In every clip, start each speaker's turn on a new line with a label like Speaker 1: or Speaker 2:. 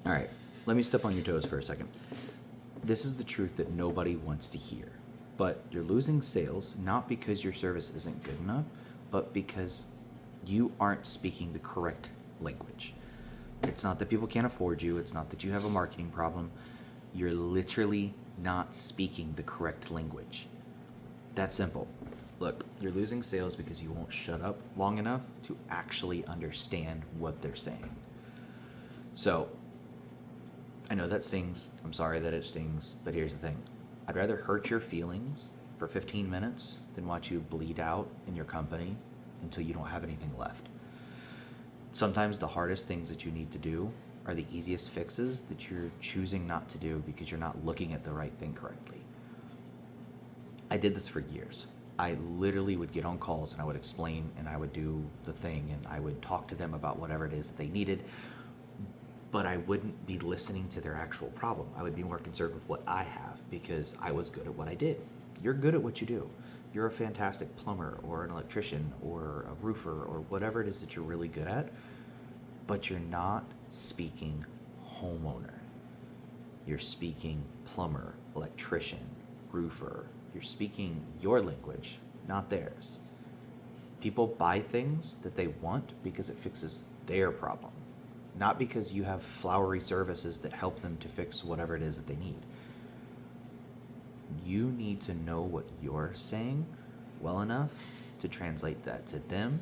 Speaker 1: All right, let me step on your toes for a second. This is the truth that nobody wants to hear. But you're losing sales not because your service isn't good enough, but because you aren't speaking the correct language. It's not that people can't afford you, it's not that you have a marketing problem. You're literally not speaking the correct language. That's simple. Look, you're losing sales because you won't shut up long enough to actually understand what they're saying. So, I know that stings. I'm sorry that it stings, but here's the thing. I'd rather hurt your feelings for 15 minutes than watch you bleed out in your company until you don't have anything left. Sometimes the hardest things that you need to do are the easiest fixes that you're choosing not to do because you're not looking at the right thing correctly. I did this for years. I literally would get on calls and I would explain and I would do the thing and I would talk to them about whatever it is that they needed, but I wouldn't be listening to their actual problem. I would be more concerned with what I have because I was good at what I did. You're good at what you do. You're a fantastic plumber or an electrician or a roofer or whatever it is that you're really good at, but you're not speaking homeowner. You're speaking plumber, electrician, roofer. You're speaking your language, not theirs. People buy things that they want because it fixes their problem, not because you have flowery services that help them to fix whatever it is that they need. You need to know what you're saying well enough to translate that to them,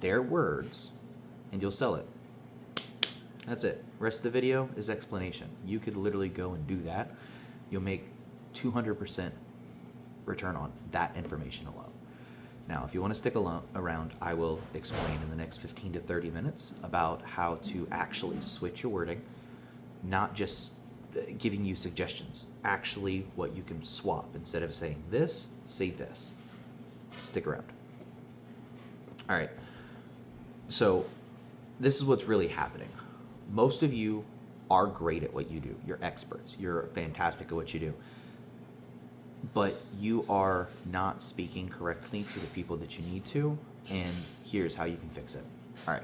Speaker 1: their words, and you'll sell it. That's it. Rest of the video is explanation. You could literally go and do that. You'll make 200% return on that information alone. Now, if you want to stick around, I will explain in the next 15 to 30 minutes about how to actually switch your wording, not just giving you suggestions, actually what you can swap. Instead of saying this, say this. Stick around. All right. So this is what's really happening. Most of you are great at what you do. You're experts. You're fantastic at what you do. But you are not speaking correctly to the people that you need to, and here's how you can fix it. All right,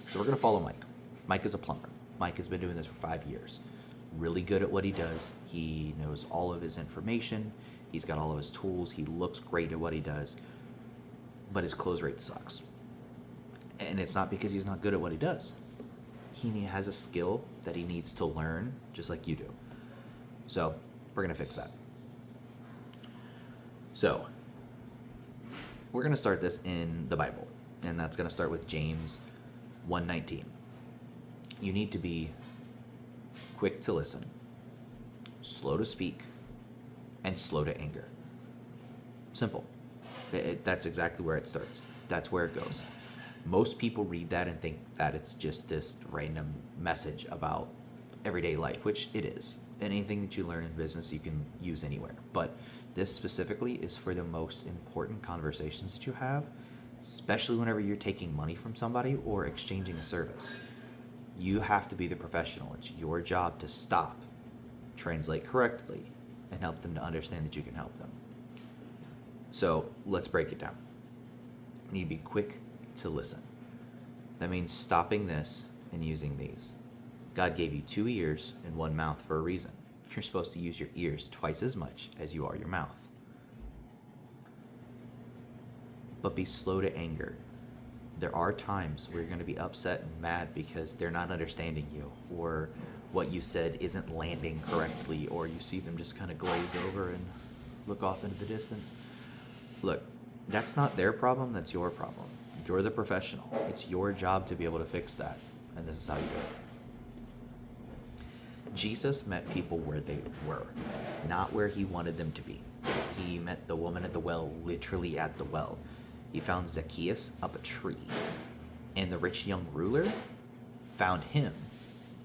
Speaker 1: so we're going to follow Mike. Mike is a plumber. Mike has been doing this for 5 years. Really good at what he does. He knows all of his information. He's got all of his tools. He looks great at what he does, but his close rate sucks. And it's not because he's not good at what he does. He has a skill that he needs to learn, just like you do. So we're going to fix that. So, we're going to start this in the Bible, and that's going to start with James 1:19. You need to be quick to listen, slow to speak, and slow to anger. Simple. That's exactly where it starts. That's where it goes. Most people read that and think that it's just this random message about everyday life, which it is. Anything that you learn in business you can use anywhere. But this specifically is for the most important conversations that you have, especially whenever you're taking money from somebody or exchanging a service. You have to be the professional. It's your job to stop, translate correctly, and help them to understand that you can help them. So let's break it down. You need to be quick to listen. That means stopping this and using these. God gave you 2 ears and 1 mouth for a reason. You're supposed to use your ears twice as much as you are your mouth. But be slow to anger. There are times where you're going to be upset and mad because they're not understanding you, or what you said isn't landing correctly, or you see them just kind of glaze over and look off into the distance. Look, that's not their problem, that's your problem. You're the professional. It's your job to be able to fix that, and this is how you do it. Jesus met people where they were, not where he wanted them to be. He met the woman at the well literally at the well. He found Zacchaeus up a tree. And the rich young ruler found him,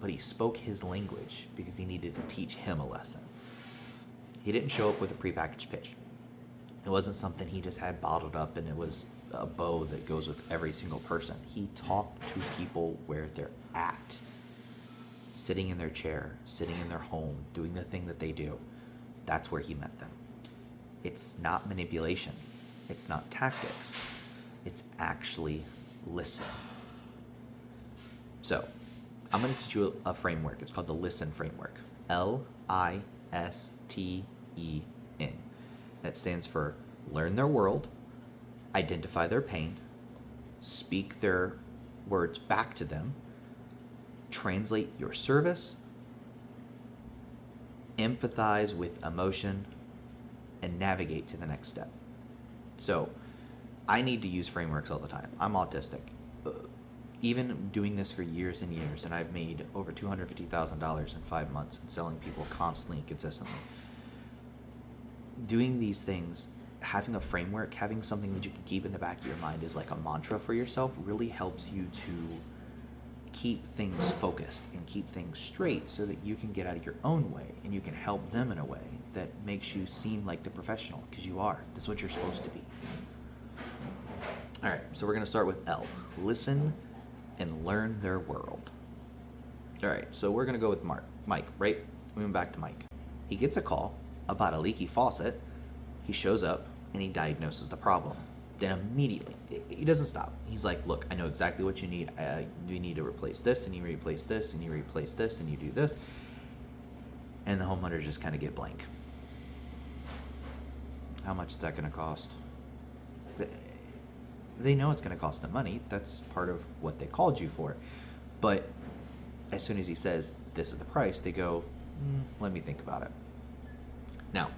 Speaker 1: but he spoke his language because he needed to teach him a lesson. He didn't show up with a prepackaged pitch. It wasn't something he just had bottled up and it was a bow that goes with every single person. He talked to people where they're at. Sitting in their chair, sitting in their home, doing the thing that they do. That's where he met them. It's not manipulation. It's not tactics. It's actually listening. So, I'm going to teach you a framework. It's called the L.I.S.T.E.N framework. L-I-S-T-E-N. That stands for learn their world, identify their pain, speak their words back to them, translate your service, empathize with emotion, and navigate to the next step. So I need to use frameworks all the time. I'm autistic. Even doing this for years and years, and I've made over $250,000 in 5 months and selling people constantly and consistently. Doing these things, having a framework, having something that you can keep in the back of your mind is like a mantra for yourself, really helps you to keep things focused and keep things straight so that you can get out of your own way and you can help them in a way that makes you seem like the professional, because you are. That's what you're supposed to be. All right, so we're going to start with L. Listen and learn their world. All right, so we're going to go with Mike, right? We went back to Mike. He gets a call about a leaky faucet. He shows up and he diagnoses the problem. Then immediately, he doesn't stop. He's like, look, I know exactly what you need. You need to replace this, and you replace this, and you replace this, and you do this. And the homeowners just kind of get blank. How much is that going to cost? They know it's going to cost them money. That's part of what they called you for. But as soon as he says, this is the price, they go, let me think about it. Now,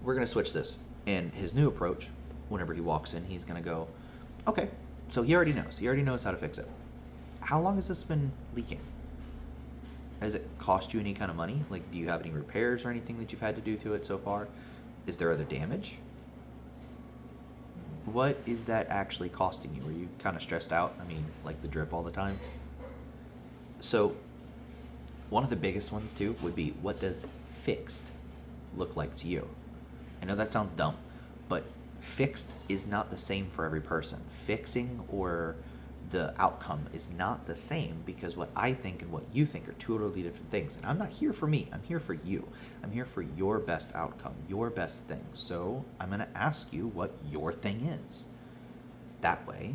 Speaker 1: we're going to switch this. And his new approach, whenever he walks in, he's going to go, okay, so he already knows. He already knows how to fix it. How long has this been leaking? Has it cost you any kind of money? Like, do you have any repairs or anything that you've had to do to it so far? Is there other damage? What is that actually costing you? Are you kind of stressed out? I mean, like the drip all the time? So, one of the biggest ones too would be, what does fixed look like to you? I know that sounds dumb, but fixed is not the same for every person. Fixing or the outcome is not the same, because what I think and what you think are totally different things. And I'm not here for me. I'm here for you. I'm here for your best outcome, your best thing. So I'm going to ask you what your thing is. That way,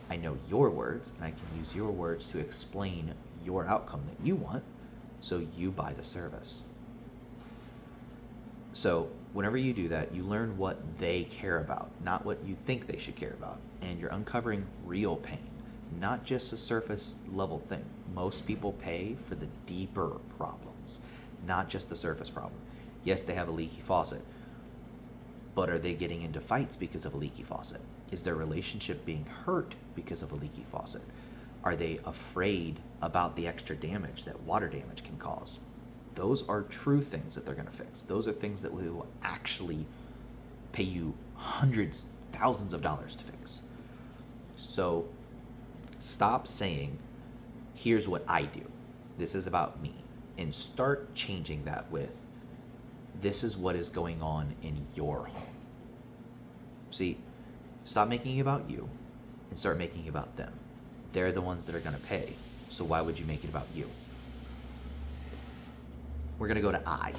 Speaker 1: I know your words, and I can use your words to explain your outcome that you want, so you buy the service. So whenever you do that, you learn what they care about, not what you think they should care about. And you're uncovering real pain, not just a surface level thing. Most people pay for the deeper problems, not just the surface problem. Yes, they have a leaky faucet, but are they getting into fights because of a leaky faucet? Is their relationship being hurt because of a leaky faucet? Are they afraid about the extra damage that water damage can cause? Those are true things that they're going to fix. Those are things that will actually pay you hundreds, thousands of dollars to fix. So stop saying, here's what I do. This is about me. And start changing that with, this is what is going on in your home. See, stop making it about you and start making it about them. They're the ones that are going to pay. So why would you make it about you? We're going to go to I.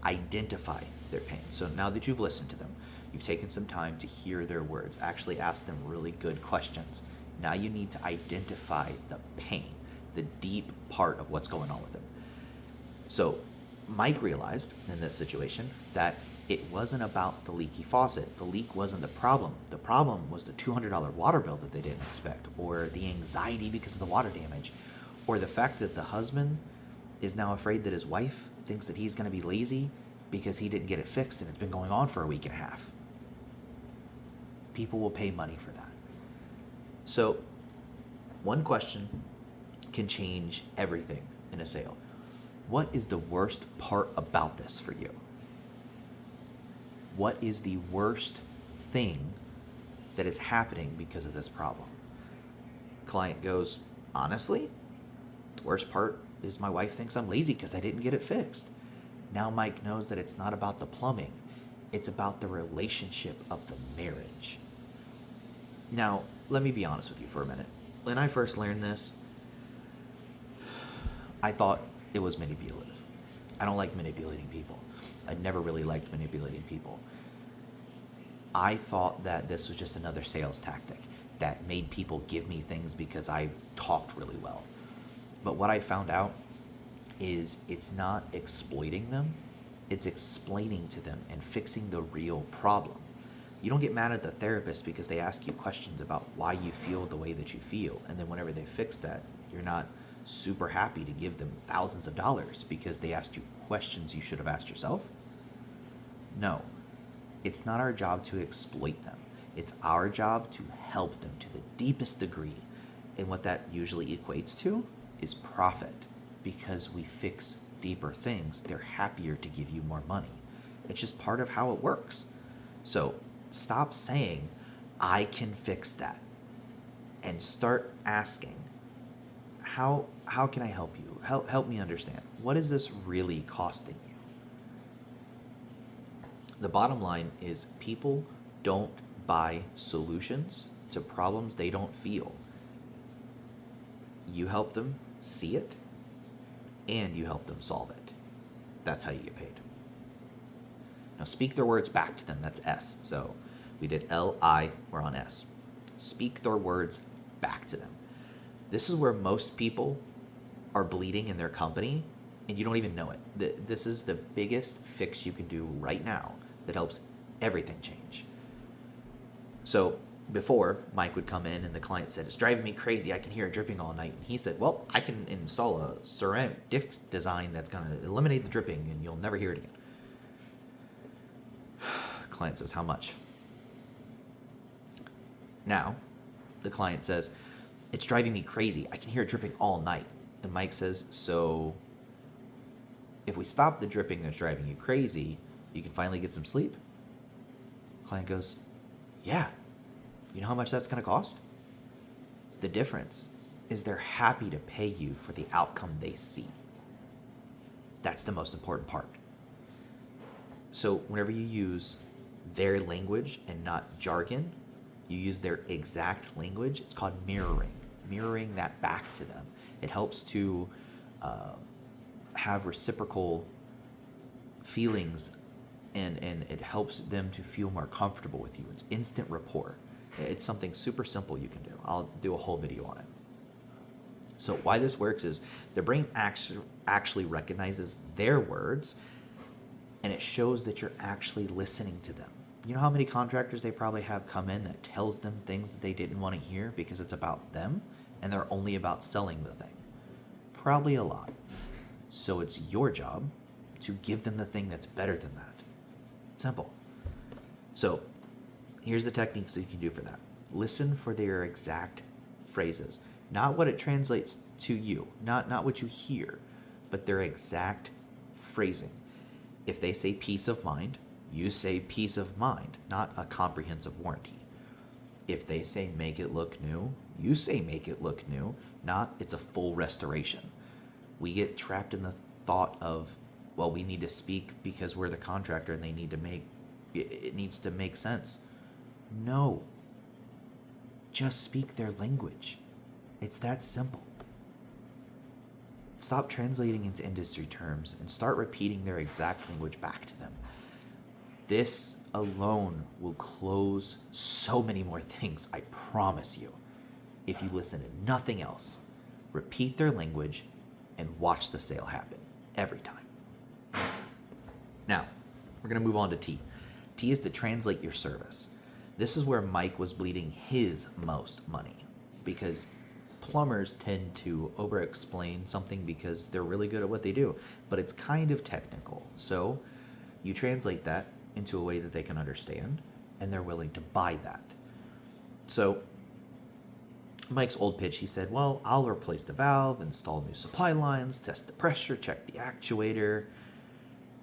Speaker 1: Identify their pain. So now that you've listened to them, you've taken some time to hear their words, actually ask them really good questions. Now you need to identify the pain, the deep part of what's going on with them. So Mike realized in this situation that it wasn't about the leaky faucet. The leak wasn't the problem. The problem was the $200 water bill that they didn't expect, or the anxiety because of the water damage, or the fact that the husband is now afraid that his wife thinks that he's going to be lazy because he didn't get it fixed and it's been going on for a week and a half. People will pay money for that. So one question can change everything in a sale. What is the worst part about this for you? What is the worst thing that is happening because of this problem? Client goes, honestly, the worst part is my wife thinks I'm lazy because I didn't get it fixed. Now Mike knows that it's not about the plumbing. It's about the relationship of the marriage. Now, let me be honest with you for a minute. When I first learned this, I thought it was manipulative. I don't like manipulating people. I never really liked manipulating people. I thought that this was just another sales tactic that made people give me things because I talked really well. But what I found out is it's not exploiting them, it's explaining to them and fixing the real problem. You don't get mad at the therapist because they ask you questions about why you feel the way that you feel, and then whenever they fix that, you're not super happy to give them thousands of dollars because they asked you questions you should have asked yourself. No, it's not our job to exploit them. It's our job to help them to the deepest degree. And what that usually equates to is profit. Because we fix deeper things, they're happier to give you more money. It's just part of how it works. So stop saying, I can fix that. And start asking, how can I help you? Help me understand. What is this really costing you? The bottom line is people don't buy solutions to problems they don't feel. You help them see it, and you help them solve it. That's how you get paid. Now speak their words back to them. That's S. So we did L-I, we're on S. Speak their words back to them. This is where most people are bleeding in their company, and you don't even know it. This is the biggest fix you can do right now that helps everything change. So before, Mike would come in and the client said, it's driving me crazy, I can hear it dripping all night. And he said, well, I can install a ceramic disc design that's going to eliminate the dripping and you'll never hear it again. Client says, how much? Now, the client says, it's driving me crazy, I can hear it dripping all night. And Mike says, so if we stop the dripping that's driving you crazy, you can finally get some sleep? Client goes, yeah. You know how much that's going to cost? The difference is they're happy to pay you for the outcome they see. That's the most important part. So whenever you use their language and not jargon, you use their exact language, it's called mirroring that back to them. It helps to have reciprocal feelings, and it helps them to feel more comfortable with you. It's instant rapport. It's something super simple you can do. I'll do a whole video on it. So why this works is the brain actually recognizes their words, and it shows that you're actually listening to them. You know how many contractors they probably have come in that tells them things that they didn't want to hear because it's about them, and they're only about selling the thing? Probably a lot. So it's your job to give them the thing that's better than that. Simple. So here's the techniques that you can do for that. Listen for their exact phrases, not what it translates to you, not what you hear, but their exact phrasing. If they say peace of mind, you say peace of mind, not a comprehensive warranty. If they say make it look new, you say make it look new, not it's a full restoration. We get trapped in the thought of, well, we need to speak because we're the contractor and it needs to make sense. No. Just speak their language. It's that simple. Stop translating into industry terms and start repeating their exact language back to them. This alone will close so many more things, I promise you. If you listen to nothing else, repeat their language and watch the sale happen every time. Now, we're going to move on to T. T is to translate your service. This is where Mike was bleeding his most money, because plumbers tend to over-explain something because they're really good at what they do, but it's kind of technical. So you translate that into a way that they can understand, and they're willing to buy that. So Mike's old pitch, he said, well, I'll replace the valve, install new supply lines, test the pressure, check the actuator.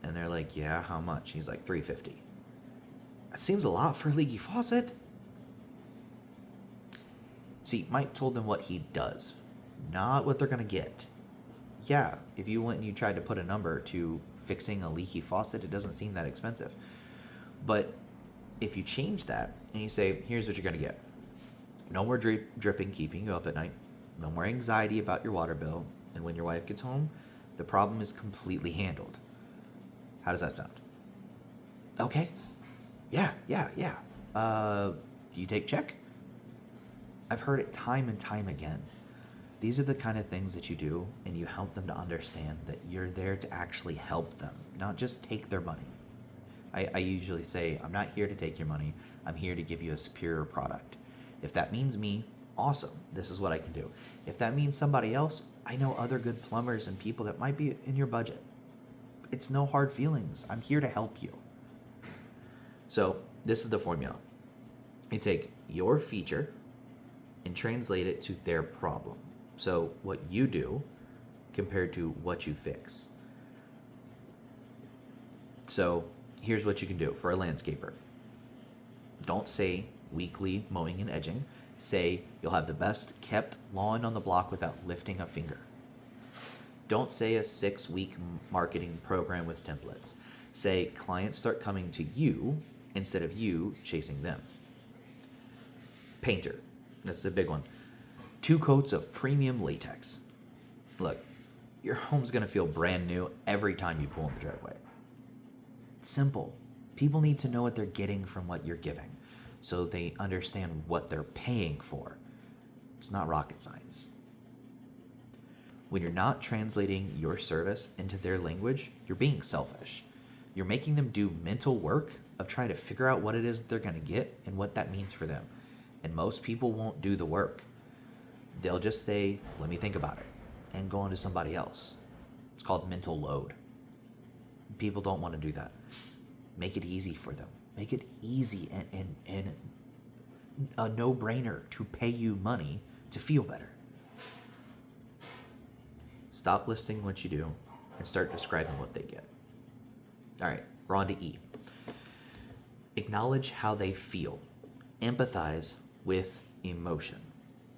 Speaker 1: And they're like, yeah, how much? He's like, $350. That seems a lot for a leaky faucet. See, Mike told them what he does, not what they're going to get. Yeah, if you went and you tried to put a number to fixing a leaky faucet, it doesn't seem that expensive. But if you change that and you say, here's what you're going to get. No more dripping keeping you up at night. No more anxiety about your water bill. And when your wife gets home, the problem is completely handled. How does that sound? Okay. Yeah. Do you take check? I've heard it time and time again. These are the kind of things that you do, and you help them to understand that you're there to actually help them, not just take their money. I usually say, I'm not here to take your money. I'm here to give you a superior product. If that means me, awesome. This is what I can do. If that means somebody else, I know other good plumbers and people that might be in your budget. It's no hard feelings. I'm here to help you. So this is the formula. You take your feature and translate it to their problem. So what you do compared to what you fix. So here's what you can do for a landscaper. Don't say weekly mowing and edging. Say you'll have the best kept lawn on the block without lifting a finger. Don't say a 6-week marketing program with templates. Say clients start coming to you instead of you chasing them. Painter. That's a big one. 2 coats of premium latex. Look, your home's going to feel brand new every time you pull in the driveway. Simple. People need to know what they're getting from what you're giving, so they understand what they're paying for. It's not rocket science. When you're not translating your service into their language, you're being selfish. You're making them do mental work of trying to figure out what it is they're going to get and what that means for them. And most people won't do the work. They'll just say, let me think about it, and go on to somebody else. It's called mental load. People don't want to do that. Make it easy for them. Make it easy and a no-brainer to pay you money to feel better. Stop listing what you do and start describing what they get. All right, we're on to E. Acknowledge how they feel. Empathize with emotion.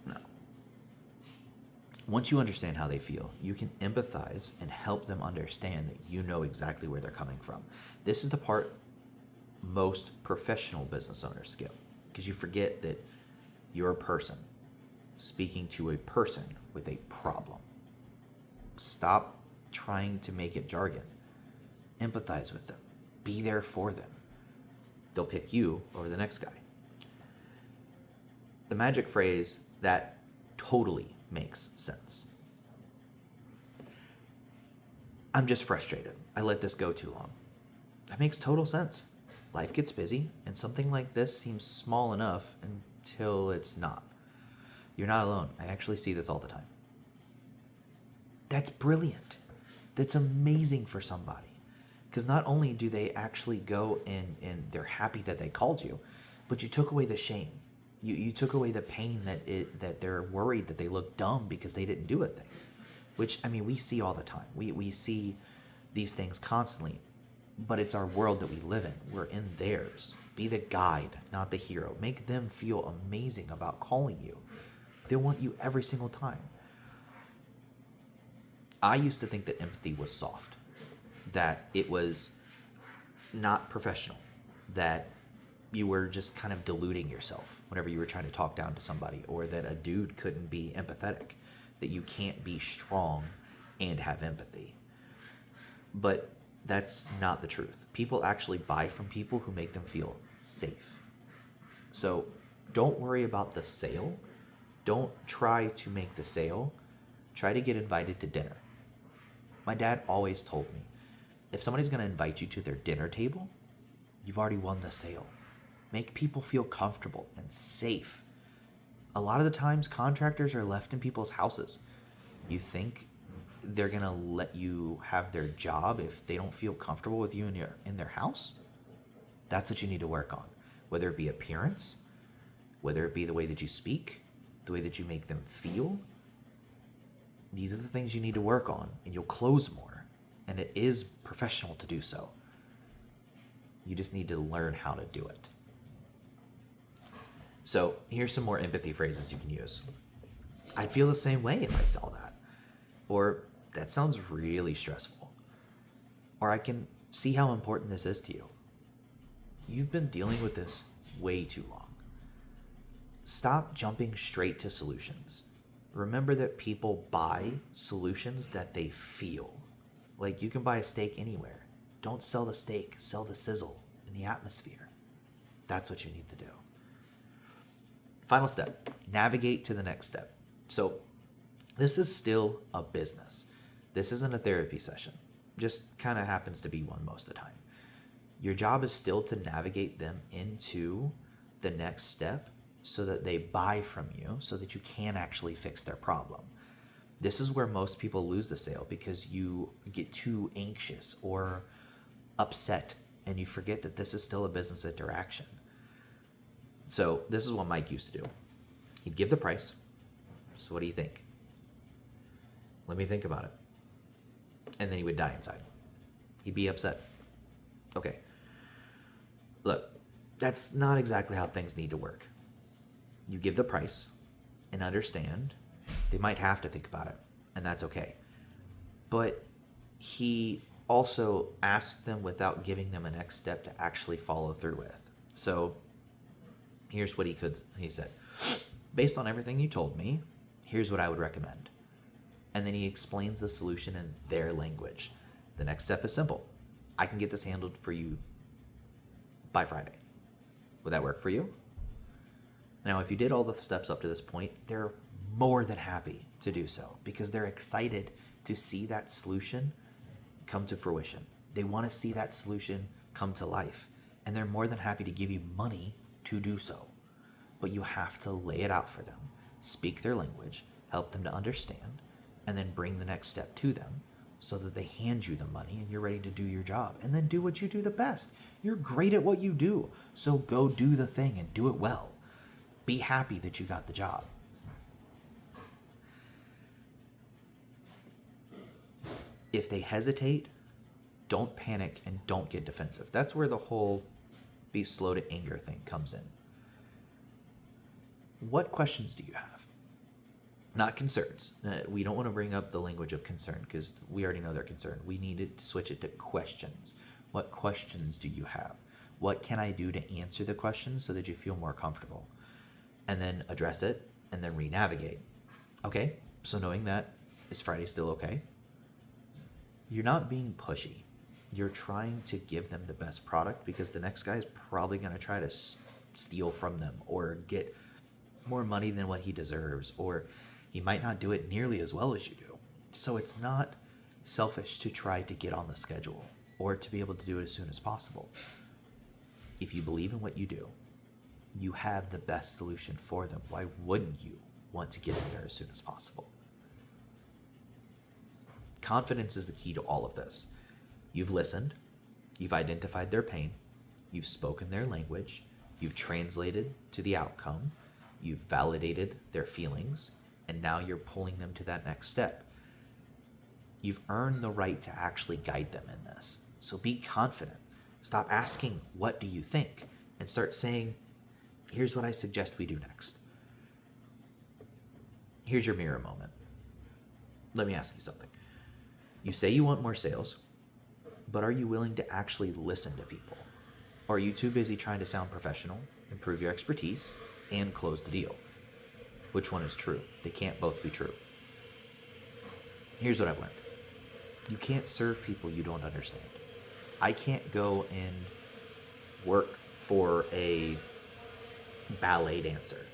Speaker 1: Now, once you understand how they feel, you can empathize and help them understand that you know exactly where they're coming from. This is the part most professional business owners skip, because you forget that you're a person speaking to a person with a problem. Stop trying to make it jargon. Empathize with them. Be there for them. They'll pick you over the next guy. The magic phrase that totally makes sense. I'm just frustrated. I let this go too long. That makes total sense. Life gets busy, and something like this seems small enough until it's not. You're not alone. I actually see this all the time. That's brilliant. That's amazing for somebody. Because not only do they actually go and they're happy that they called you, but you took away the shame. You took away the pain that they're worried that they look dumb because they didn't do a thing. Which, I mean, we see all the time. We see these things constantly. But it's our world that we live in. We're in theirs. Be the guide, not the hero. Make them feel amazing about calling you. They'll want you every single time. I used to think that empathy was soft, that it was not professional, that you were just kind of deluding yourself whenever you were trying to talk down to somebody, or that a dude couldn't be empathetic, that you can't be strong and have empathy. But that's not the truth. People actually buy from people who make them feel safe. So don't worry about the sale. Don't try to make the sale. Try to get invited to dinner. My dad always told me, if somebody's going to invite you to their dinner table, you've already won the sale. Make people feel comfortable and safe. A lot of the times, contractors are left in people's houses. You think they're going to let you have their job if they don't feel comfortable with you in their house? That's what you need to work on. Whether it be appearance, whether it be the way that you speak, the way that you make them feel. These are the things you need to work on, and you'll close more. And it is professional to do so. You just need to learn how to do it. So here's some more empathy phrases you can use. I'd feel the same way if I saw that. Or, that sounds really stressful. Or, I can see how important this is to you. You've been dealing with this way too long. Stop jumping straight to solutions. Remember that people buy solutions that they feel. Like, you can buy a steak anywhere. Don't sell the steak, sell the sizzle in the atmosphere. That's what you need to do. Final step, navigate to the next step. So This is still a business. This isn't a therapy session. Just kind of happens to be one most of the time. Your job is still to navigate them into the next step so that they buy from you so that you can actually fix their problem. This is where most people lose the sale because you get too anxious or upset and you forget that this is still a business interaction. So this is what Mike used to do. He'd give the price. So what do you think? Let me think about it. And then he would die inside. He'd be upset. Okay. Look, that's not exactly how things need to work. You give the price and understand they might have to think about it, and that's okay. But he also asked them without giving them a next step to actually follow through with. So here's what he said. Based on everything you told me, here's what I would recommend. And then he explains the solution in their language. The next step is simple. I can get this handled for you by Friday. Would that work for you? Now, if you did all the steps up to this point, they're more than happy to do so because they're excited to see that solution come to fruition. They want to see that solution come to life, and they're more than happy to give you money to do so. But you have to lay it out for them, speak their language, help them to understand, and then bring the next step to them so that they hand you the money and you're ready to do your job. And then do what you do the best. You're great at what you do, so go do the thing and do it well. Be happy that you got the job. If they hesitate, don't panic and don't get defensive. That's where the whole be slow to anger thing comes in. What questions do you have? Not concerns. We don't want to bring up the language of concern because we already know they're concerned. We need to switch it to questions. What questions do you have? What can I do to answer the questions so that you feel more comfortable? And then address it and then re-navigate. Okay, so knowing that, is Friday still okay? You're not being pushy. You're trying to give them the best product because the next guy is probably going to try to steal from them or get more money than what he deserves, or he might not do it nearly as well as you do. So it's not selfish to try to get on the schedule or to be able to do it as soon as possible. If you believe in what you do, you have the best solution for them. Why wouldn't you want to get in there as soon as possible? Confidence is the key to all of this. You've listened, you've identified their pain, you've spoken their language, you've translated to the outcome, you've validated their feelings, and now you're pulling them to that next step. You've earned the right to actually guide them in this. So be confident. Stop asking, what do you think? And start saying, here's what I suggest we do next. Here's your mirror moment. Let me ask you something. You say you want more sales, but are you willing to actually listen to people? Or are you too busy trying to sound professional, improve your expertise, and close the deal? Which one is true? They can't both be true. Here's what I've learned. You can't serve people you don't understand. I can't go and work for a ballet dancer.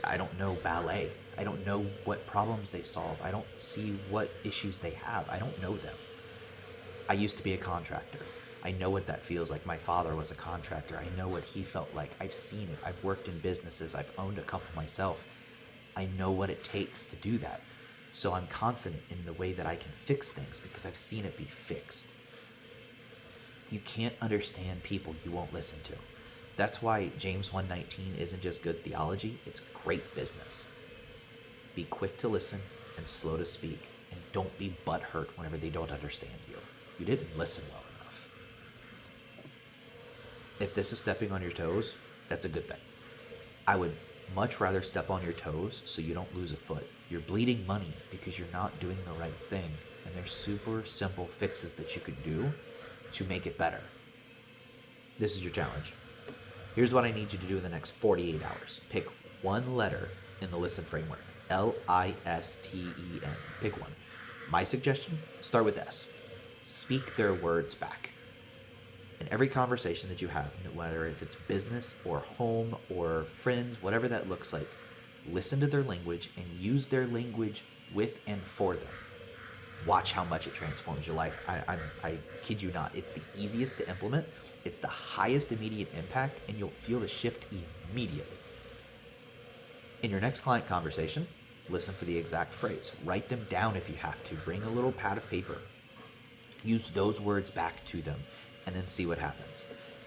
Speaker 1: I don't know ballet. I don't know what problems they solve. I don't see what issues they have. I don't know them. I used to be a contractor. I know what that feels like. My father was a contractor. I know what he felt like. I've seen it. I've worked in businesses. I've owned a couple myself. I know what it takes to do that. So I'm confident in the way that I can fix things because I've seen it be fixed. You can't understand people you won't listen to. That's why James 1:19 isn't just good theology, it's great business. Be quick to listen and slow to speak, and don't be butthurt whenever they don't understand you. You didn't listen well enough. If this is stepping on your toes, that's a good thing. I would much rather step on your toes so you don't lose a foot. You're bleeding money because you're not doing the right thing, and there's super simple fixes that you could do to make it better. This is your challenge. Here's what I need you to do in the next 48 hours. Pick one letter in the L.I.S.T.E.N framework. L-I-S-T-E-N. Pick one. My suggestion, start with S. Speak their words back. In every conversation that you have, whether if it's business or home or friends, whatever that looks like, Listen to their language and use their language with and for them. Watch how much it transforms your life. I kid you not. It's the easiest to implement. It's the highest immediate impact, and you'll feel the shift immediately. In your next client conversation, listen for the exact phrase. Write them down if you have to. Bring a little pad of paper. Use those words back to them, and then see what happens.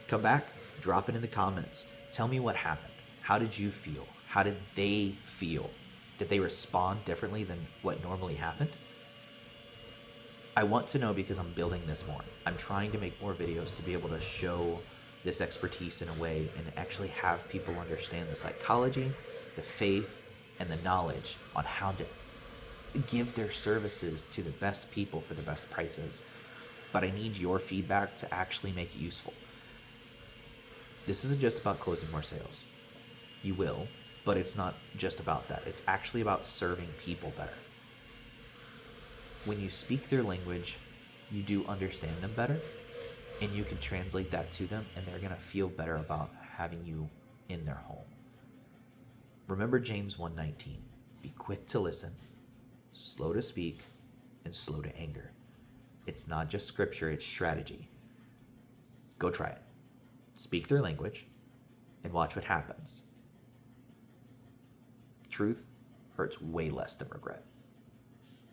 Speaker 1: Come back, drop it in the comments. Tell me what happened. How did you feel? How did they feel? Did they respond differently than what normally happened? I want to know because I'm building this more. I'm trying to make more videos to be able to show this expertise in a way and actually have people understand the psychology, the faith, and the knowledge on how to give their services to the best people for the best prices. But I need your feedback to actually make it useful. This isn't just about closing more sales. You will, but it's not just about that. It's actually about serving people better. When you speak their language, you do understand them better, and you can translate that to them, and they're going to feel better about having you in their home. Remember James 1:19. Be quick to listen, slow to speak, and slow to anger. It's not just scripture, it's strategy. Go try it. Speak their language, and watch what happens. Truth hurts way less than regret.